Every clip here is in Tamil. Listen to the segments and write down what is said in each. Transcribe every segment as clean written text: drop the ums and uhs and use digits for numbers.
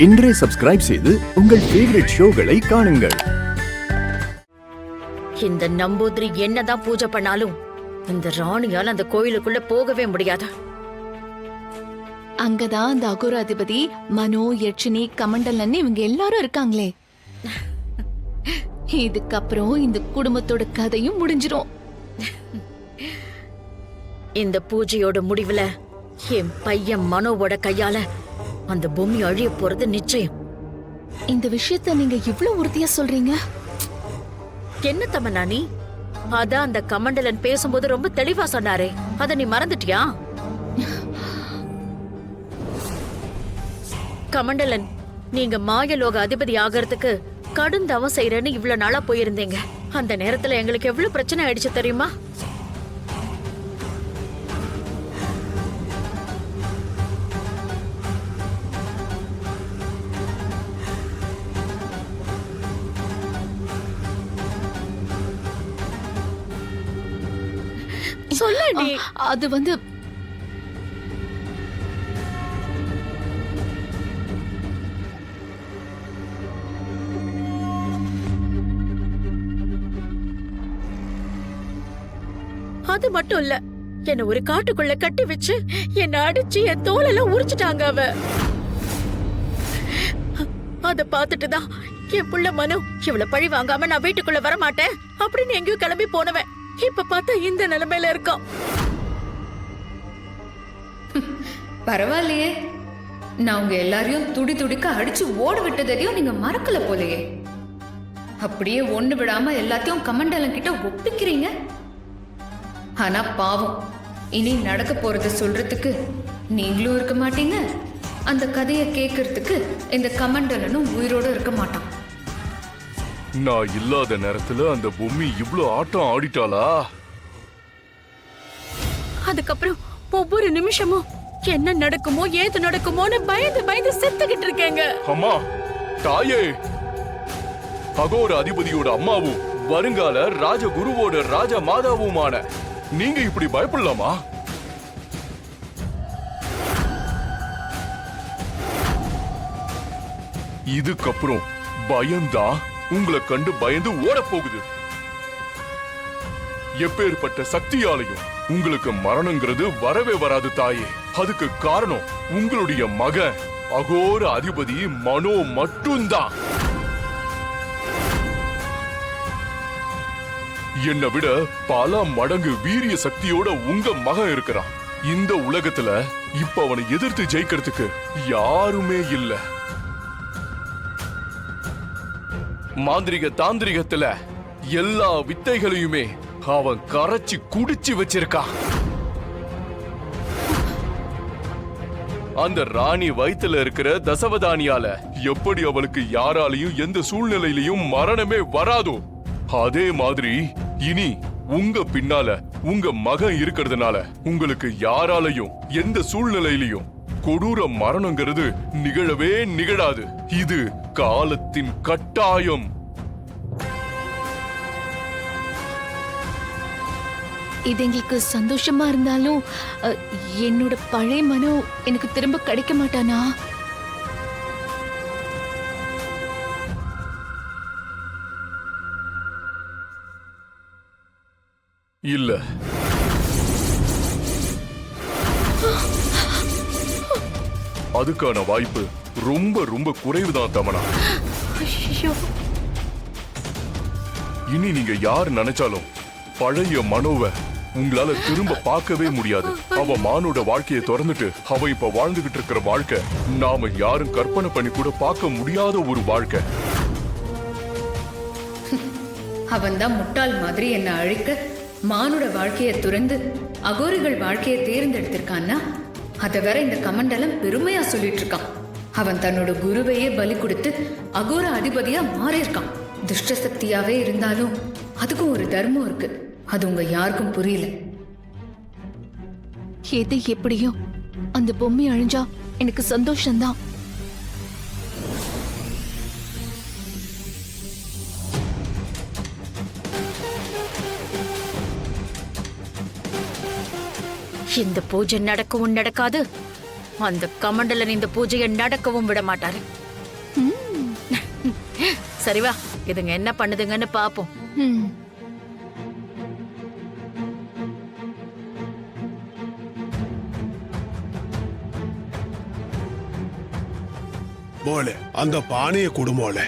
இன்றே சப்ஸ்கிரைப் செய்து உங்கள் ஃபேவரட் ஷோகளை காணுங்கள். இந்த நம்பூதிரி என்னதான் பூஜை பண்ணாலும் இந்த ராணியால் அந்த கோயிலுக்குள்ள போகவே முடியாது. அங்கதான் அந்த அகோர அதிபதி மனோ, யட்சினி, கமண்டலன் இவங்க எல்லாரும் இருக்காங்களே. இதுக்கப்புறம் இந்த குடும்பத்தோட கதையும் முடிஞ்சிரும். இந்த பூஜையோட முடிவுல என் பையன் மனோவோட கையால அந்த பூமி அழிய போறது நிச்சயம். இந்த விஷயத்த நீங்க இவ்ளோ உறுதியா சொல்றீங்க? என்ன தமன்னா நீ? அதான் அந்த கமண்டலன் பேசும்போது ரொம்ப தெளிவா சொன்னாரே, அத நீ மறந்துட்டியா? கமண்டலன், நீங்க மாயலோக அதிபதி ஆகிறதுக்கு கடும் தவம் செய்யறேன்னு இவ்வளவு நாளா போயிருந்தீங்க. அந்த நேரத்துல எங்களுக்கு எவ்வளவு பிரச்சனை ஆயிடுச்சு தெரியுமா? சொல்ல நீ. அது வந்து அது மட்டும் இல்ல, என்ன ஒரு காட்டுக்குள்ள கட்டி வச்சு என்ன அடிச்சு என் தோலெல்லாம் உரிச்சிட்டாங்க. அத பாத்துட்டுதான் என் புள்ள மனு இவ்வளவு பழி வாங்காம நான் வீட்டுக்குள்ள வர மாட்டேன் அப்படின்னு எங்கேயும் கிளம்பி போனவன் இப்ப பார்த்தா இந்த நிலைமையில இருக்கான். பரவாயில்லையே, நான் உங்க எல்லாரையும் துடி துடிக்க அடிச்சு ஓட விட்டதையும் நீங்க மறக்கல போலையே. அப்படியே ஒண்ணு விடாம எல்லாத்தையும் கமண்டலம் கிட்ட ஒப்பிக்கிறீங்க. ஆனா பாவம், இனி நடக்க போறத சொல்றதுக்கு நீங்களும் இருக்க மாட்டீங்க, அந்த கதையை கேட்கறதுக்கு இந்த கமண்டலனும் உயிரோட இருக்க மாட்டான். நான் இல்லாத நேரத்துல அந்த பொம்மி இவ்ளோ ஆட்டம் ஆடிட்டாளா? அதுக்கப்புறம் ஒவ்வொரு நிமிஷமும் என்ன நடக்குமோ ஏது நடக்குமோன்னு பயந்து பயந்து செத்துக்கிட்டு இருக்கேங்க. அம்மா, தாயே, அகோர அதிபதியோட அம்மாவும் வருங்கால ராஜகுருவோட ராஜ மாதாவுமான நீங்க இப்படி பயப்படலாமா? இதுக்கப்புறம் பயம்தான் உங்களை கண்டு பயந்து ஓட போகுது. எப்பேற்பட்ட சக்தியாலையும் உங்களுக்கு மரணங்கிறது வரவே வராது தாயே. அதுக்கு காரணம் உங்களுடைய மகன் அகோர அதிபதி மனோ மட்டும்தான். என்னை விட பல மடங்கு வீரிய சக்தியோட உங்க மகன் இருக்கிறான். இந்த உலகத்துல இப்ப அவனை எதிர்த்து ஜெயிக்கிறதுக்கு யாருமே இல்ல. மாந்திரிக தாந்திரிகத்துல எல்லா வித்தைகளையுமே அவன் கரைச்சி குடிச்சு வச்சிருக்கான். அந்த ராணி வயித்துல இருக்கிற தசவதானியால எப்படி அவளுக்கு யாராலையும் எந்த சூழ்நிலையிலையும் மரணமே வராதோ, அதே மாதிரி இனி உங்க பின்னால உங்க மகன் இருக்கிறதுனால உங்களுக்கு யாராலையும் எந்த சூழ்நிலையிலையும் கொடூர மரணங்கிறது நிகழவே நிகழாது. இது காலத்தின் கட்டாயம். இது எங்களுக்கு சந்தோஷமா இருந்தாலும் என்னோட பழைய மனு எனக்கு திரும்ப கிடைக்க மாட்டானா? இல்ல, அதுக்கான வாய்ப்பு ரொம்ப ரொம்ப குறைவுதான் தமனா. இனி நீங்க யார் நினைச்சாலும் பழைய மனோவை உங்களால திரும்ப பார்க்கவே முடியாது. அவ மானோட வாழ்க்கையை திறந்துட்டு அவ இப்ப வாழ்ந்துகிட்டு இருக்கிற வாழ்க்கை நாம யாரும் கற்பனை பண்ணி கூட பார்க்க முடியாத ஒரு வாழ்க்கை. அவன் தான் முட்டாள் மாதிரி என்ன அழிக்க மானோட வாழ்க்கையை துறந்து அகோரிகள் வாழ்க்கையை தேர்ந்தெடுத்திருக்கான்னா அதை வேற இந்த கமண்டலம் பெருமையா சொல்லிட்டு இருக்கான். அவன் தன்னோட குருவையே பலி கொடுத்து அகோர அதிபதியா மாறி இருக்கான். துஷ்ட சக்தியாவே இருந்தாலும் அதுக்கும் ஒரு தர்மம் இருக்கு. அது உங்க யாருக்கும் புரியல. எது எப்படியோ அந்த பொம்மை அழிஞ்சா எனக்கு சந்தோஷம்தான். இந்த பூஜை நடக்கவும் நடக்காது, அந்த கமண்டலன் இந்த பூஜையை நடக்கவும் விட மாட்டாரு. சரி வா, இதுங்க என்ன பண்ணுதுங்கன்னு பாப்போம். ம். மோளே அந்த பானையை கொடு மோளே.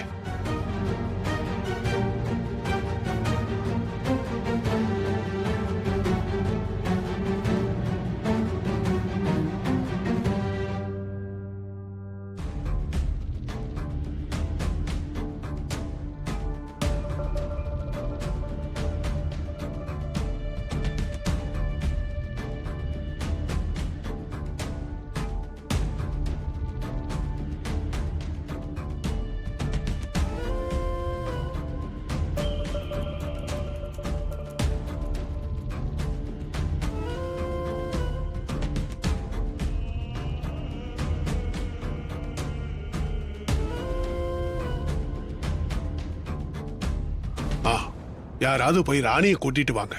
யாராவது போய் ராணியை கூட்டிட்டு வாங்க.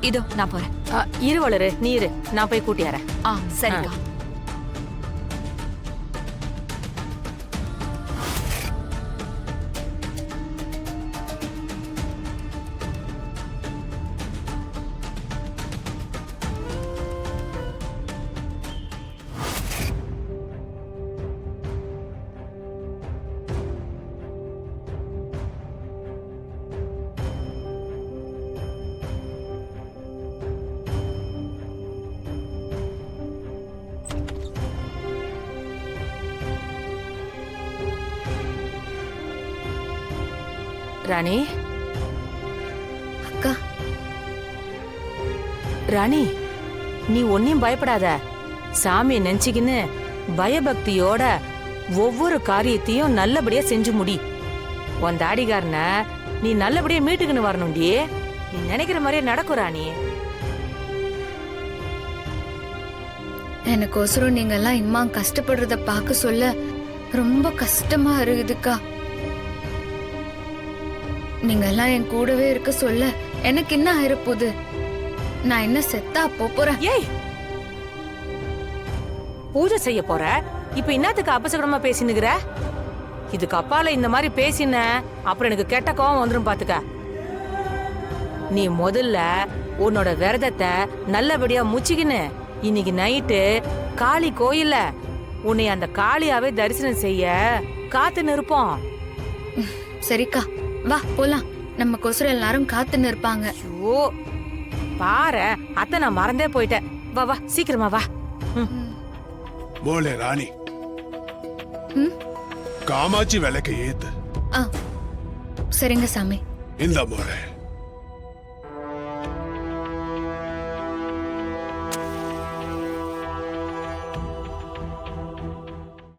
இதோ நான் போறேன். இரு வளரு, நீ இரு, நான் போய் கூட்டியாரேன். சரிக்கா. ராணி, அக்கா, ராணி, நீ ஒன்னும் பயப்படாத. சாமியை நினைச்சுக்கின்னு பயபக்தியோட ஒவ்வொரு காரியத்தையும் நல்லபடியா செஞ்சு முடி. உன் தாடிகாரன நீ நல்லபடியா மீட்டுக்குன்னு வரணும்டி. நீ நினைக்கிற மாதிரியே நடக்கும் ராணி. எனக்கோசரம் நீங்க எல்லாம் இம்மா கஷ்டப்படுறத பார்க்க சொல்ல ரொம்ப கஷ்டமா இருக்குதுக்கா. நீங்க எல்லாம் என் கூடவே இருக்க சொல்ல எனக்கு என்ன ஆயிரப்போகுது? நான் என்ன செத்தா போறேன்? ஏய், பூஜை செய்ய போற, இப்ப என்னத்துக்கு அபசகுணமா பேசினுகிற? இதுக்கு அப்பால இந்த மாதிரி பேசின அப்புறம் எனக்கு கெட்ட கோவம் வந்துரும் பாத்துக்க. நீ முதல்ல உன்னோட விரதத்தை நல்லபடியா முச்சிக்கின்னு இன்னைக்கு நைட்டு காளி கோயில்ல உன்னை அந்த காளியாவே தரிசனம் செய்ய காத்து நிற்போம். சரிக்கா, வா போலாம். நம்ம கொசரம் எல்லாரும் காத்துன்னு இருப்பாங்க. ஓ பாரு, அத்தை நான் மறந்தே போயிட்டேன். வா வா சீக்கிரமா வா. மோளே ராணி, காமாட்சி விளக்க ஏத்து. சரிங்க சாமி. இந்த மோளே